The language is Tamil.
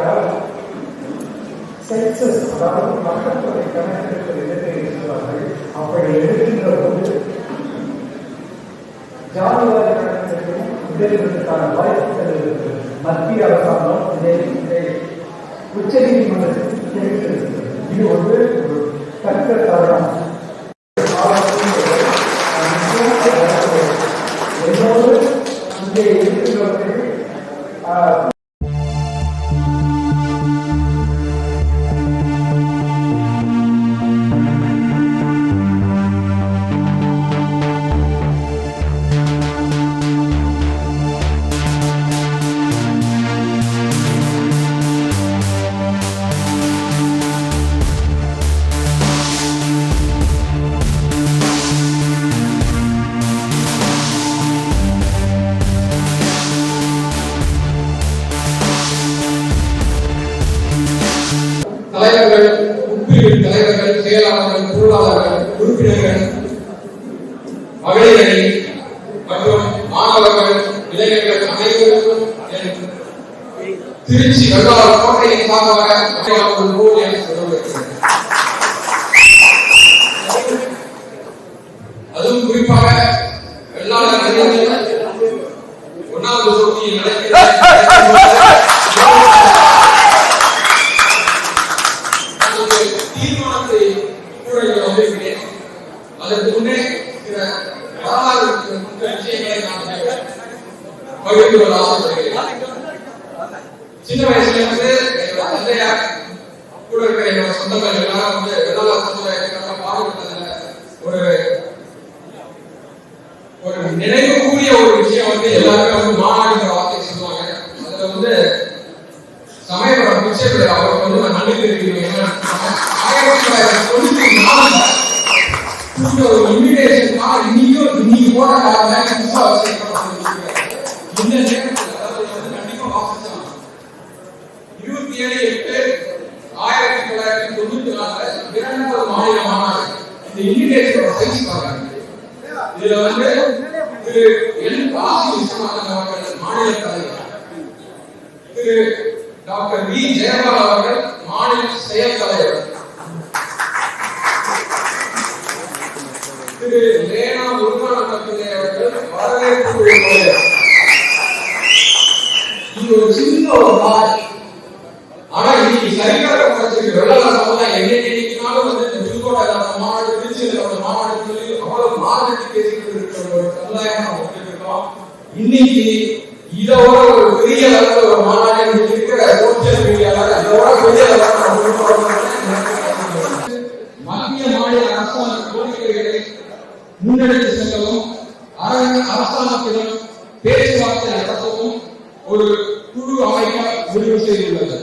கேட்டால் சென்சஸ், அதாவது மக்கள்தொகை கணக்கெடுப்பு இடத்தை சொல்வார்கள். அப்படி எடுக்கின்ற போது ஜாதிவாரி கணக்கெடுப்பும் இடைவெளிக்கான வாய்ப்புகள் இருக்கிறது. மத்திய அரசாங்கம் இதை உச்ச நீதிமன்றத்தில் தெரிவித்திருக்கிறது. இது ஒரு தக்க காரணம். என்னோடு இங்கே இருக்கிறவர்கள் தலைவர்கள், உட்பிரிவு தலைவர்கள், செயலாளர்கள், பொருளாளர்கள், உறுப்பினர்கள், மகளிர் அணி மற்றும் மாணவர்கள், இளைஞர்கள் அனைவருக்கும் திருச்சி வெள்ளாளர் கோட்டையின் சார்பாக அதுவும் குறிப்பாக வெள்ளாளர் ஒன்றாவது போட்டியில் நடக்கிற தீர்மானத்தை அதற்கு முன்னே விஷயங்களை நான் பகிர்ந்து கொள்ள ஆசைப்படுகிறேன். சின்ன வயசுல இருந்து என்னோட தந்தையார் கூட இருக்கிற என்னோட சொந்தங்கள் எல்லாம் வெள்ளாளர் சமுதாயத்தை பாடுபட்டதுல ஒரு நினைவு கூடிய ஒரு விஷயம் எல்லாருமே மாநாடுங்கிற வார்த்தை சொல்லுவாங்க. அதுல சமயபுரம் பிச்சை அவருக்கு நான் நன்றி தெரிவிக்கிறேன். 1994 ஒரு இன்விடேஷன் கார்டு இன்னைக்கு போட காரணம் இந்த நேரத்தில் கண்டிப்பா வாசிச்சாங்க. 27/8/1994 இரண்டாவது மாநில மாநாடு. இந்த இன்விடேஷனோட சைஸ் பாருங்க. இதுல திரு என் காசி விஸ்வநாதன் அவர்கள் மாநில தலைவர், திரு டாக்டர் வி ஜெயபால் அவர்கள் மாநில செயல் தலைவர், திரு லேனா முருகானந்தபிள்ளை அவர்கள் வரவேற்பு குழு தலைவர். இது ஒரு சின்ன ஒரு நாள். ஆனா இன்னைக்கு சரியாக படிச்சிருக்கு வெள்ளாளர் சமுதாயம் என்னைக்குனாலும் புதுக்கோட்டை மாநாடு, திருச்சியில் மாநாடு சொல்லி அவ்வளவு மாநாட்டு பேசிக்கிட்டு இருக்கிற ஒரு சமுதாயம் நம்ம இருக்கோம். இன்னைக்கு இதோட ஒரு பெரிய அளவில் ஒரு மாநாடு இருக்கிற சோசியல் மீடியாவில் இதோட பெரிய மத்திய மாநில அரசாங்க கோரிக்கைகளை முன்னெடுத்து செல்லவும் அரசாங்கத்திடம் பேச்சுவார்த்தை நடத்தவும் ஒரு குழு அமைக்க முடிவு செய்துள்ளது.